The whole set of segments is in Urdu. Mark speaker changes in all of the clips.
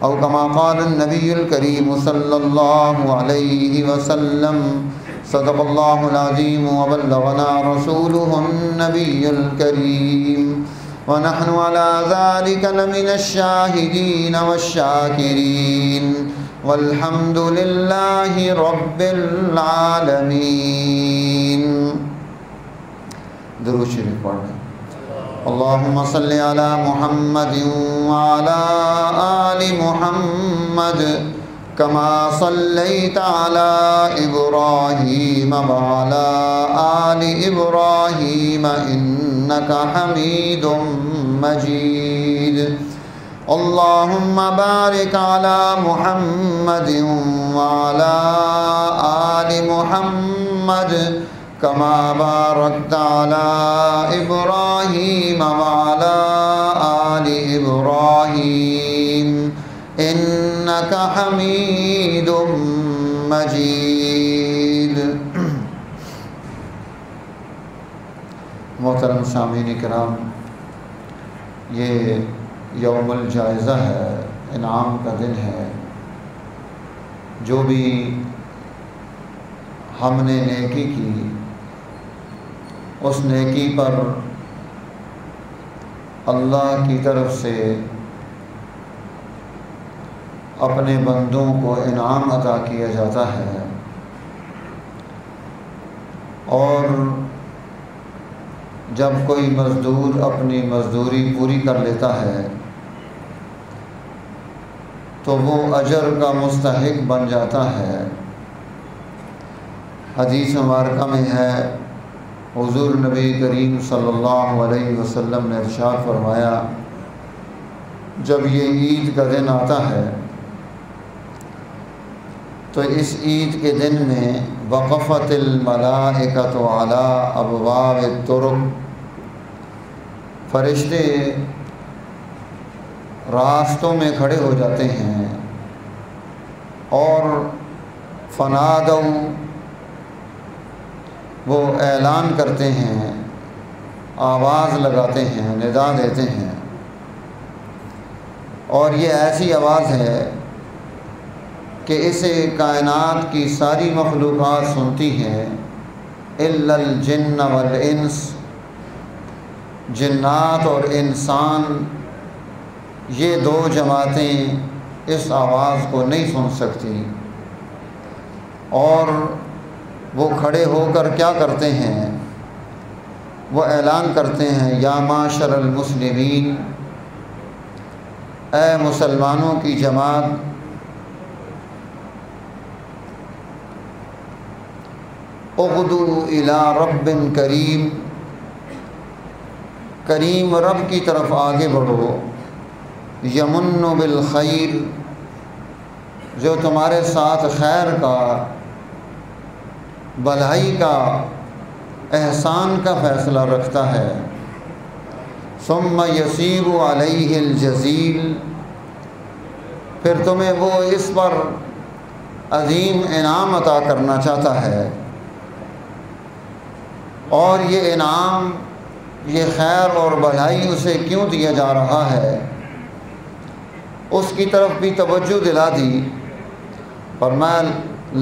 Speaker 1: أو كما قال النبي الكريم صلى الله عليه وسلم صدق الله العظيم وبلغنا رسوله النبي الكريم ونحن على ذلك لمن الشاهدين والشاكرين والحمد لله رب العالمين. درود شریف پڑھیں. اللهم صل على محمد وعلى آل محمد كما صليت على إبراهيم وعلى آل إبراهيم إنك حميد مجيد. اللهم بارك على محمد وعلى آل محمد كما باركت على إبراهيم وعلى آل إبراهيم إنك حميد مجيد. محترم سامعین کرام، یہ یوم الجائزہ ہے، انعام کا دن ہے. جو بھی ہم نے نیکی کی اس نیکی پر اللہ کی طرف سے اپنے بندوں کو انعام عطا کیا جاتا ہے، اور جب کوئی مزدور اپنی مزدوری پوری کر لیتا ہے تو وہ اجر کا مستحق بن جاتا ہے. حدیث مبارکہ میں ہے، حضور نبی کریم صلی اللہ علیہ وسلم نے ارشاد فرمایا، جب یہ عید کا دن آتا ہے تو اس عید کے دن میں وقفت الملائکۃ علی ابواب الطرق، فرشتے راستوں میں کھڑے ہو جاتے ہیں اور فنادوا، وہ اعلان کرتے ہیں، آواز لگاتے ہیں، ندا دیتے ہیں. اور یہ ایسی آواز ہے کہ اسے کائنات کی ساری مخلوقات سنتی ہیں، الا الجن والانس، جنات اور انسان یہ دو جماعتیں اس آواز کو نہیں سن سکتی. اور وہ کھڑے ہو کر کیا کرتے ہیں؟ وہ اعلان کرتے ہیں، یا معاشر المسلمین، اے مسلمانوں کی جماعت، اغدوا الی رب کریم، کریم رب کی طرف آگے بڑھو، یمن بالخیر، جو تمہارے ساتھ خیر کا، بھلائی کا، احسان کا فیصلہ رکھتا ہے. ثم یصیب علیہ الجزیل، پھر تمہیں وہ اس پر عظیم انعام عطا کرنا چاہتا ہے. اور یہ انعام، یہ خیر اور بھلائی اسے کیوں دیا جا رہا ہے، اس کی طرف بھی توجہ دلا دی. فرمایا،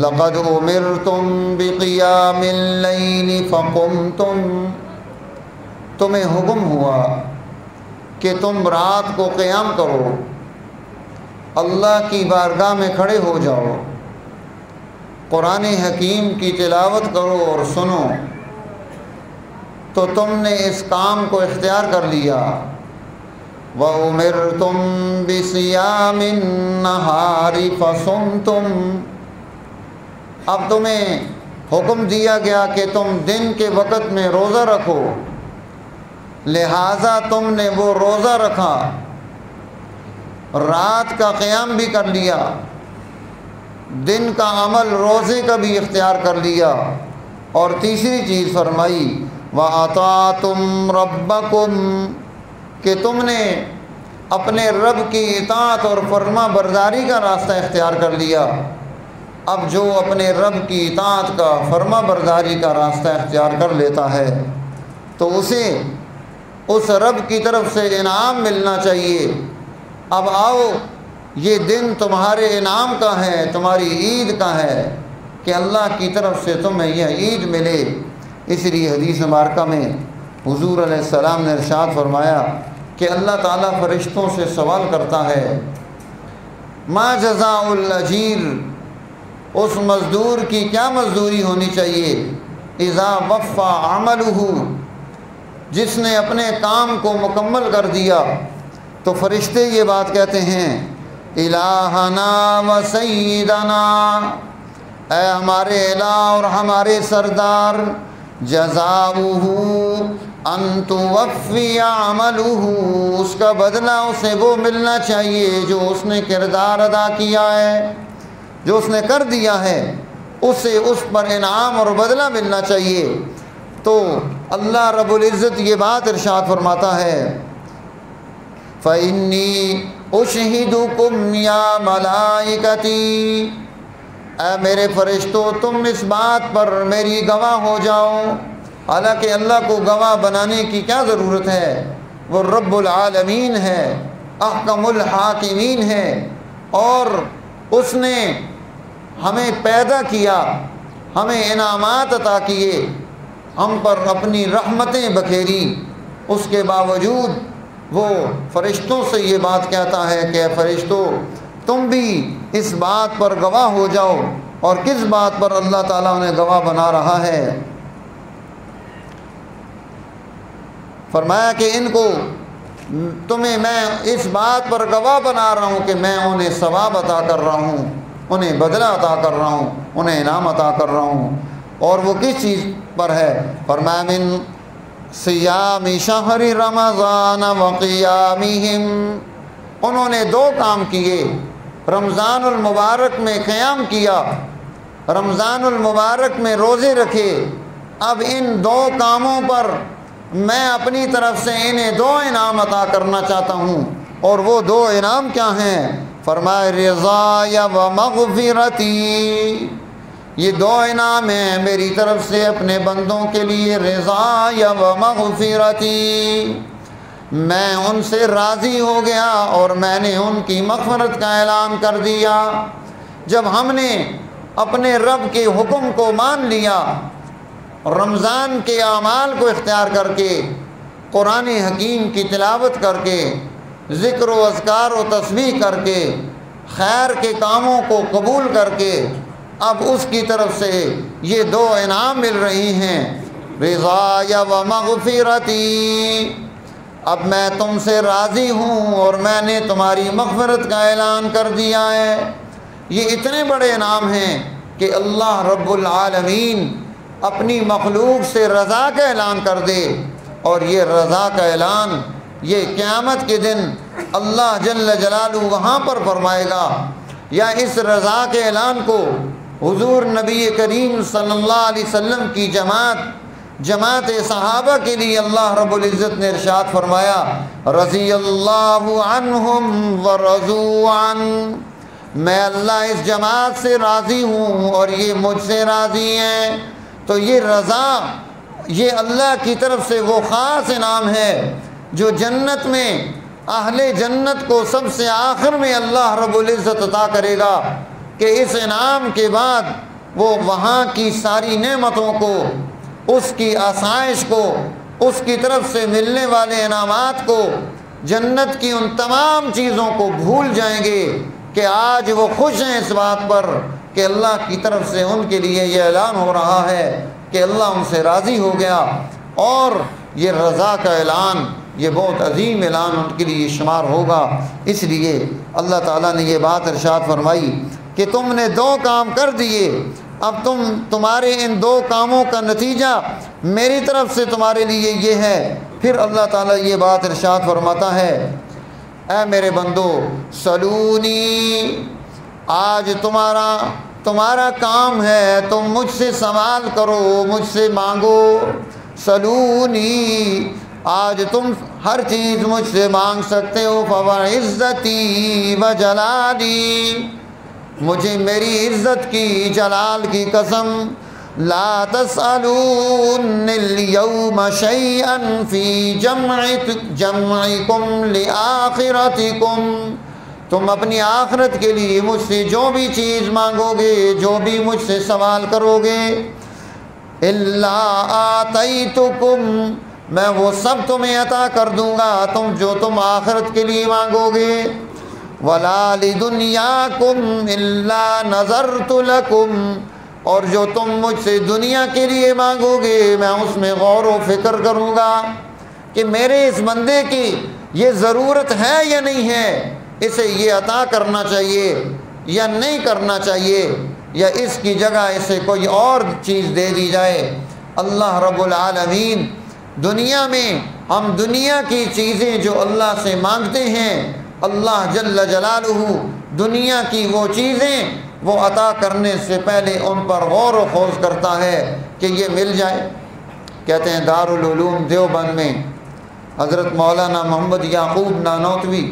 Speaker 1: لقد امرتم بقیام اللیل فقمتم، تمہیں حکم ہوا کہ تم رات کو قیام کرو، اللہ کی بارگاہ میں کھڑے ہو جاؤ، قرآن حکیم کی تلاوت کرو اور سنو. تو تم نے اس کام کو اختیار کر لیا. وَأُمِرْتُمْ بِصِيَامِ النَّهَارِ فَصُمْتُمْ، اب تمہیں حکم دیا گیا کہ تم دن کے وقت میں روزہ رکھو، لہٰذا تم نے وہ روزہ رکھا، رات کا قیام بھی کر لیا، دن کا عمل روزے کا بھی اختیار کر لیا. اور تیسری چیز فرمائی، وَأَطَعْتُمْ رَبَّكُمْ، کہ تم نے اپنے رب کی اطاعت اور فرما برداری کا راستہ اختیار کر لیا. اب جو اپنے رب کی اطاعت کا، فرما برداری کا راستہ اختیار کر لیتا ہے تو اسے اس رب کی طرف سے انعام ملنا چاہیے. اب آؤ یہ دن تمہارے انعام کا ہے، تمہاری عید کا ہے کہ اللہ کی طرف سے تمہیں یہ عید ملے۔ اس لیے حدیث مبارکہ میں حضور علیہ السلام نے ارشاد فرمایا کہ اللہ تعالیٰ فرشتوں سے سوال کرتا ہے، ما جزاء الاجیر، اس مزدور کی کیا مزدوری ہونی چاہیے، اذا وفى عملہ، جس نے اپنے کام کو مکمل کر دیا۔ تو فرشتے یہ بات کہتے ہیں، الہنا و سیدنا، اے ہمارے الہ اور ہمارے سردار، جزاؤہ ان توفی عملہ، اس کا بدلہ اسے وہ ملنا چاہیے جو اس نے کردار ادا کیا ہے، جو اس نے کر دیا ہے، اسے اس پر انعام اور بدلہ ملنا چاہیے۔ تو اللہ رب العزت یہ بات ارشاد فرماتا ہے، فَإِنِّي أُشْهِدُكُمْ يَا مَلَائِكَتِي، اے میرے فرشتوں تم اس بات پر میری گواہ ہو جاؤ۔ حالانکہ اللہ کو گواہ بنانے کی کیا ضرورت ہے، وہ رب العالمین ہے، احکم الحاکمین ہے، اور اس نے ہمیں پیدا کیا، ہمیں انعامات عطا کیے، ہم پر اپنی رحمتیں بکھیری، اس کے باوجود وہ فرشتوں سے یہ بات کہتا ہے کہ اے فرشتوں تم بھی اس بات پر گواہ ہو جاؤ۔ اور کس بات پر اللہ تعالیٰ انہیں گواہ بنا رہا ہے؟ فرمایا کہ ان کو تمہیں میں اس بات پر گواہ بنا رہا ہوں کہ میں انہیں ثواب عطا کر رہا ہوں، انہیں بدلہ عطا کر رہا ہوں، انہیں انعام عطا کر رہا ہوں۔ اور وہ کس چیز پر ہے؟ فرمایا من صیام شہر رمضان وقیامہم، انہوں نے دو کام کیے، رمضان المبارک میں قیام کیا، رمضان المبارک میں روزے رکھے۔ اب ان دو کاموں پر میں اپنی طرف سے انہیں دو انعام عطا کرنا چاہتا ہوں، اور وہ دو انعام کیا ہیں؟ فرمائے رضا و مغفرتی، یہ دو انعام ہیں میری طرف سے اپنے بندوں کے لیے، رضا و مغفرتی، میں ان سے راضی ہو گیا اور میں نے ان کی مغفرت کا اعلان کر دیا۔ جب ہم نے اپنے رب کے حکم کو مان لیا، رمضان کے اعمال کو اختیار کر کے، قرآن حکیم کی تلاوت کر کے، ذکر و اذکار و تسبیح کر کے، خیر کے کاموں کو قبول کر کے، اب اس کی طرف سے یہ دو انعام مل رہی ہیں، رضا و مغفرتی، اب میں تم سے راضی ہوں اور میں نے تمہاری مغفرت کا اعلان کر دیا ہے۔ یہ اتنے بڑے انعام ہیں کہ اللہ رب العالمین اپنی مخلوق سے رضا کا اعلان کر دے، اور یہ رضا کا اعلان یہ قیامت کے دن اللہ جل جلالہ وہاں پر فرمائے گا، یا اس رضا کے اعلان کو حضور نبی کریم صلی اللہ علیہ وسلم کی جماعت صحابہ کے لیے اللہ رب العزت نے ارشاد فرمایا، رضی اللہ عنہم ورضوا عن، میں اللہ اس جماعت سے راضی ہوں اور یہ مجھ سے راضی ہیں۔ تو یہ رضا یہ اللہ کی طرف سے وہ خاص انعام ہے جو جنت میں اہل جنت کو سب سے آخر میں اللہ رب العزت عطا کرے گا، کہ اس انعام کے بعد وہ وہاں کی ساری نعمتوں کو، اس کی آسائش کو، اس کی طرف سے ملنے والے انعامات کو، جنت کی ان تمام چیزوں کو بھول جائیں گے، کہ آج وہ خوش ہیں اس بات پر کہ اللہ کی طرف سے ان کے لیے یہ اعلان ہو رہا ہے کہ اللہ ان سے راضی ہو گیا۔ اور یہ رضا کا اعلان یہ بہت عظیم اعلان ان کے لیے شمار ہوگا۔ اس لیے اللہ تعالیٰ نے یہ بات ارشاد فرمائی کہ تم نے دو کام کر دیے، اب تمہارے ان دو کاموں کا نتیجہ میری طرف سے تمہارے لیے یہ ہے۔ پھر اللہ تعالیٰ یہ بات ارشاد فرماتا ہے، اے میرے بندو سلونی، آج تمہارا کام ہے تم مجھ سے سوال کرو، مجھ سے مانگو، سلونی، آج تم ہر چیز مجھ سے مانگ سکتے ہو، فَوَعِزَّتِي وَجَلَالِي، مجھے میری عزت کی جلال کی قسم، لا تسألون اليوم شيئا في جمعكم لآخرتكم، تم اپنی آخرت کے لیے مجھ سے جو بھی چیز مانگو گے، جو بھی مجھ سے سوال کرو گے، الا آتیتکم، میں وہ سب تمہیں عطا کر دوں گا جو تم آخرت کے لیے مانگو گے، ولا لدنیاکم الا نظرت لکم، اور جو تم مجھ سے دنیا کے لیے مانگو گے میں اس میں غور و فکر کروں گا کہ میرے اس بندے کی یہ ضرورت ہے یا نہیں ہے، اسے یہ عطا کرنا چاہیے یا نہیں کرنا چاہیے، یا اس کی جگہ اسے کوئی اور چیز دے دی جائے۔ اللہ رب العالمین دنیا میں ہم دنیا کی چیزیں جو اللہ سے مانگتے ہیں، اللہ جل جلالہ دنیا کی وہ چیزیں وہ عطا کرنے سے پہلے ان پر غور و خوض کرتا ہے کہ یہ مل جائے۔ کہتے ہیں دارالعلوم دیوبند میں حضرت مولانا محمد یعقوب نانوتوی،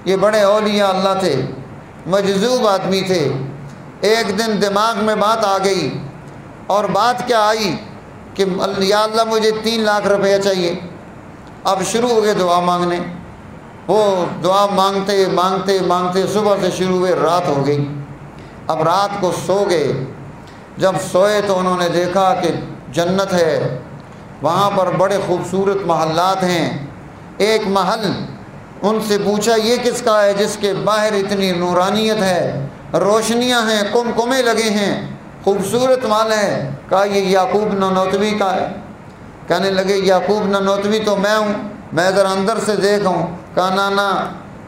Speaker 1: یہ بڑے اولیاء اللہ تھے، مجذوب آدمی تھے۔ ایک دن دماغ میں بات آ گئی، اور بات کیا آئی کہ یا اللہ مجھے 3 لاکھ روپیہ چاہیے۔ اب شروع ہو گئے دعا مانگنے، وہ دعا مانگتے مانگتے مانگتے صبح سے شروع ہوئے، رات ہو گئی۔ اب رات کو سو گئے، جب سوئے تو انہوں نے دیکھا کہ جنت ہے، وہاں پر بڑے خوبصورت محلات ہیں۔ ایک محل ان سے پوچھا یہ کس کا ہے جس کے باہر اتنی نورانیت ہے، روشنیاں ہیں، قمقمے لگے ہیں، خوبصورت محل ہے؟ کہا یہ یعقوب نانوتوی کا ہے۔ کہنے لگے یعقوب نانوتوی تو میں ہوں، میں ذرا اندر سے دیکھوں۔ کہا نا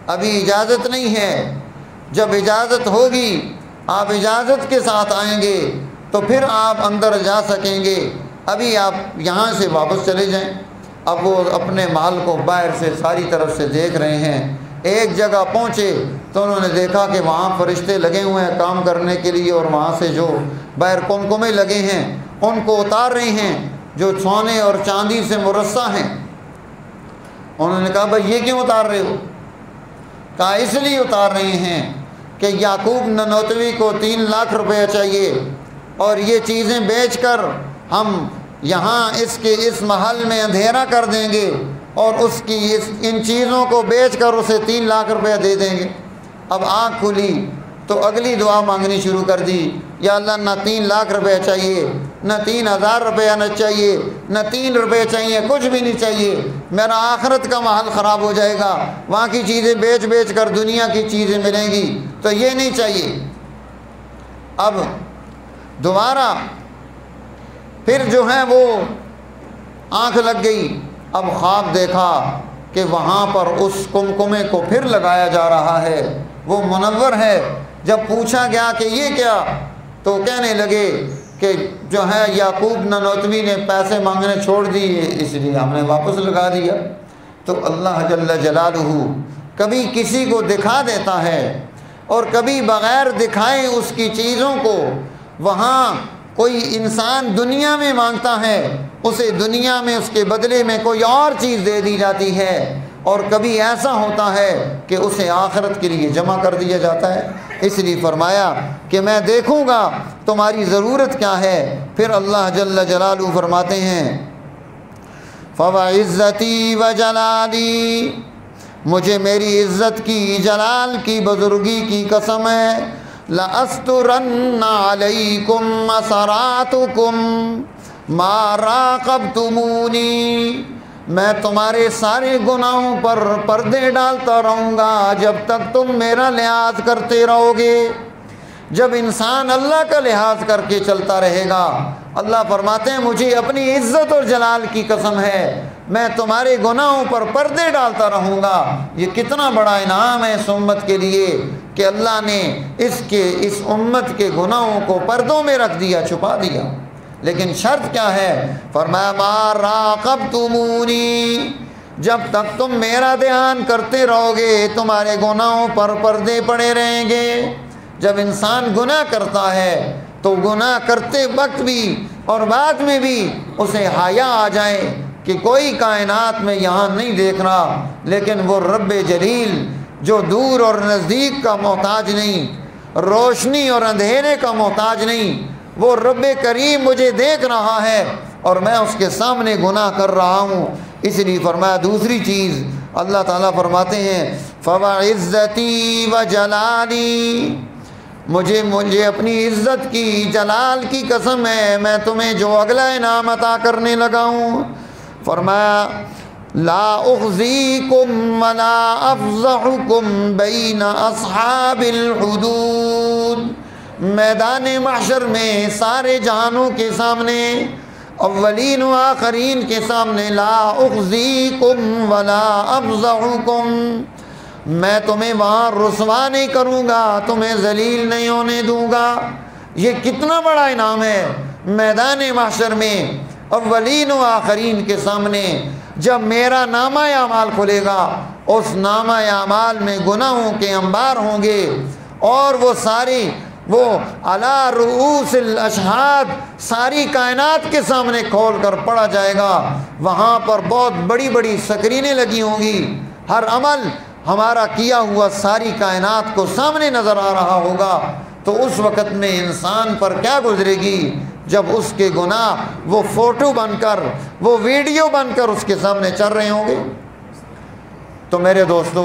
Speaker 1: ابھی اجازت نہیں ہے، جب اجازت ہوگی آپ اجازت کے ساتھ آئیں گے تو پھر آپ اندر جا سکیں گے، ابھی آپ یہاں سے واپس چلے جائیں۔ اب وہ اپنے محل کو باہر سے ساری طرف سے دیکھ رہے ہیں۔ ایک جگہ پہنچے تو انہوں نے دیکھا کہ وہاں فرشتے لگے ہوئے ہیں کام کرنے کے لیے، اور وہاں سے جو باہر قمقمے لگے ہیں ان کو اتار رہے ہیں جو سونے اور چاندی سے مرصع ہیں۔ انہوں نے کہا بھائی یہ کیوں اتار رہے ہو؟ کہا اس لیے اتار رہے ہیں کہ یعقوب نانوتوی کو 3 لاکھ روپیہ چاہیے، اور یہ چیزیں بیچ کر ہم یہاں اس محل میں اندھیرا کر دیں گے، اور ان چیزوں کو بیچ کر اسے 3 لاکھ روپیہ دے دیں گے۔ اب آنکھ کھلی تو اگلی دعا مانگنی شروع کر دی، یا اللہ نہ 3 لاکھ روپیہ چاہیے، نہ 3000 روپیہ نہ چاہیے، نہ 3 روپے چاہیے، کچھ بھی نہیں چاہیے، میرا آخرت کا محل خراب ہو جائے گا، وہاں کی چیزیں بیچ بیچ کر دنیا کی چیزیں ملیں گی، تو یہ نہیں چاہیے۔ اب دوبارہ پھر جو ہے وہ آنکھ لگ گئی، اب خواب دیکھا کہ وہاں پر اس قمقمے کو پھر لگایا جا رہا ہے، وہ منور ہے۔ جب پوچھا گیا کہ یہ کیا، تو کہنے لگے کہ جو ہے یعقوب نانوتوی نے پیسے مانگنے چھوڑ دیے، اس لیے ہم نے واپس لگا دیا۔ تو اللہ جل جلالہ کبھی کسی کو دکھا دیتا ہے، اور کبھی بغیر دکھائے اس کی چیزوں کو وہاں کوئی انسان دنیا میں مانگتا ہے، اسے دنیا میں اس کے بدلے میں کوئی اور چیز دے دی جاتی ہے، اور کبھی ایسا ہوتا ہے کہ اسے آخرت کے لیے جمع کر دیا جاتا ہے۔ اس لیے فرمایا کہ میں دیکھوں گا تمہاری ضرورت کیا ہے۔ پھر اللہ جل جلالہ فرماتے ہیں فَوَعِزَّتِي وَجَلَالِي، مجھے میری عزت کی، جلال کی، بزرگی کی قسم ہے، لَأَسْتُرَنَّ عَلَيْكُمْ مَسَرَاتُكُمْ مَا رَاقَبْتُمُونِي، میں تمہارے سارے گناہوں پر پردے ڈالتا رہوں گا جب تک تم میرا لحاظ کرتے رہو گے۔ جب انسان اللہ کا لحاظ کر کے چلتا رہے گا، اللہ فرماتے ہیں مجھے اپنی عزت اور جلال کی قسم ہے میں تمہارے گناہوں پر پردے ڈالتا رہوں گا۔ یہ کتنا بڑا انعام ہے اس امت کے لیے کہ اللہ نے اس امت کے گناہوں کو پردوں میں رکھ دیا، چھپا دیا۔ لیکن شرط کیا ہے؟ فرمایا ما راقبتمونی، جب تک تم میرا دھیان کرتے رہو گے تمہارے گناہوں پر پردے پڑے رہیں گے۔ جب انسان گناہ کرتا ہے تو گناہ کرتے وقت بھی اور بعد میں بھی اسے حیا آ جائے کہ کوئی کائنات میں یہاں نہیں دیکھ رہا، لیکن وہ رب جلیل جو دور اور نزدیک کا محتاج نہیں، روشنی اور اندھیرے کا محتاج نہیں، وہ رب کریم مجھے دیکھ رہا ہے اور میں اس کے سامنے گناہ کر رہا ہوں۔ اس لیے فرمایا دوسری چیز اللہ تعالیٰ فرماتے ہیں فَوَعِزَّتِي وَجَلَالِي، مجھے اپنی عزت کی، جلال کی قسم ہے، میں تمہیں جو اگلا انعام عطا کرنے لگا ہوں، فرمایا لا اخزیکم ولا افضحکم بین اصحاب الحدود، میدان محشر میں سارے جہانوں کے سامنے، اولین و آخرین کے سامنے، لا اخزیکم ولا افضحکم، میں تمہیں وہاں رسوا نہیں کروں گا، تمہیں ذلیل نہیں ہونے دوں گا۔ یہ کتنا بڑا انعام ہے، میدان محشر میں اولین و آخرین کے سامنے جب میرا نامہ اعمال کھلے گا، اس نامہ اعمال میں گناہوں کے انبار ہوں گے، اور وہ ساری علی رؤوس الاشہاد، ساری کائنات کے سامنے کھول کر پڑھا جائے گا۔ وہاں پر بہت بڑی بڑی سکرینیں لگی ہوں گی، ہر عمل ہمارا کیا ہوا ساری کائنات کو سامنے نظر آ رہا ہوگا۔ تو اس وقت میں انسان پر کیا گزرے گی جب اس کے گناہ وہ فوٹو بن کر، وہ ویڈیو بن کر اس کے سامنے چل رہے ہوں گے۔ تو میرے دوستو،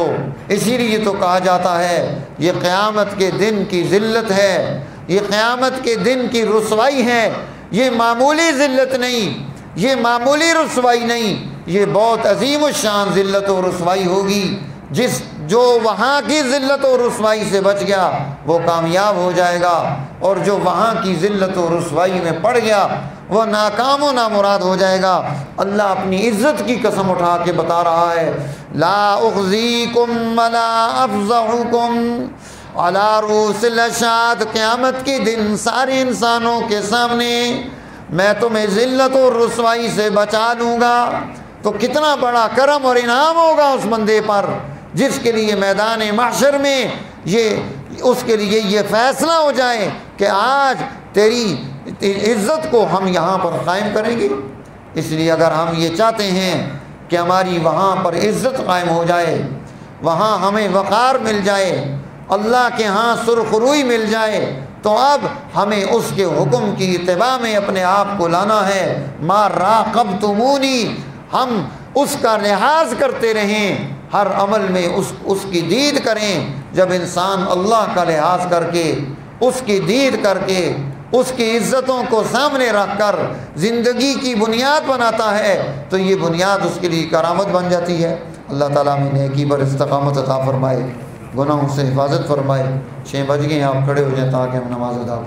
Speaker 1: اسی لیے تو کہا جاتا ہے یہ قیامت کے دن کی ذلت ہے، یہ قیامت کے دن کی رسوائی ہے۔ یہ معمولی ذلت نہیں، یہ معمولی رسوائی نہیں، یہ بہت عظیم الشان ذلت و رسوائی ہوگی۔ جو وہاں کی ذلت و رسوائی سے بچ گیا وہ کامیاب ہو جائے گا، اور جو وہاں کی ذلت و رسوائی میں پڑ گیا وہ ناکام و نامراد ہو جائے گا۔ اللہ اپنی عزت کی قسم اٹھا کے بتا رہا ہے لا اخزیکم ولا افضحکم علی رؤوس الاشہاد، قیامت کے دن سارے انسانوں کے سامنے میں تمہیں ذلت و رسوائی سے بچا لوں گا۔ تو کتنا بڑا کرم اور انعام ہوگا اس بندے پر جس کے لیے میدان محشر میں اس کے لیے یہ فیصلہ ہو جائے کہ آج تیری عزت کو ہم یہاں پر قائم کریں گے۔ اس لیے اگر ہم یہ چاہتے ہیں کہ ہماری وہاں پر عزت قائم ہو جائے، وہاں ہمیں وقار مل جائے، اللہ کے ہاں سرخروئی مل جائے، تو اب ہمیں اس کے حکم کی اتباع میں اپنے آپ کو لانا ہے۔ ما راقبتمونی، ہم اس کا لحاظ کرتے رہیں، ہر عمل میں اس کی دید کریں۔ جب انسان اللہ کا لحاظ کر کے، اس کی دید کر کے، اس کی عزتوں کو سامنے رکھ کر زندگی کی بنیاد بناتا ہے تو یہ بنیاد اس کے لیے کرامت بن جاتی ہے۔ اللہ تعالیٰ میں نیکی پر استقامت عطا فرمائے، گناہوں سے حفاظت فرمائے۔ 6 بج گئے ہیں، آپ کھڑے ہو جائیں تاکہ ہم نماز ادا کریں۔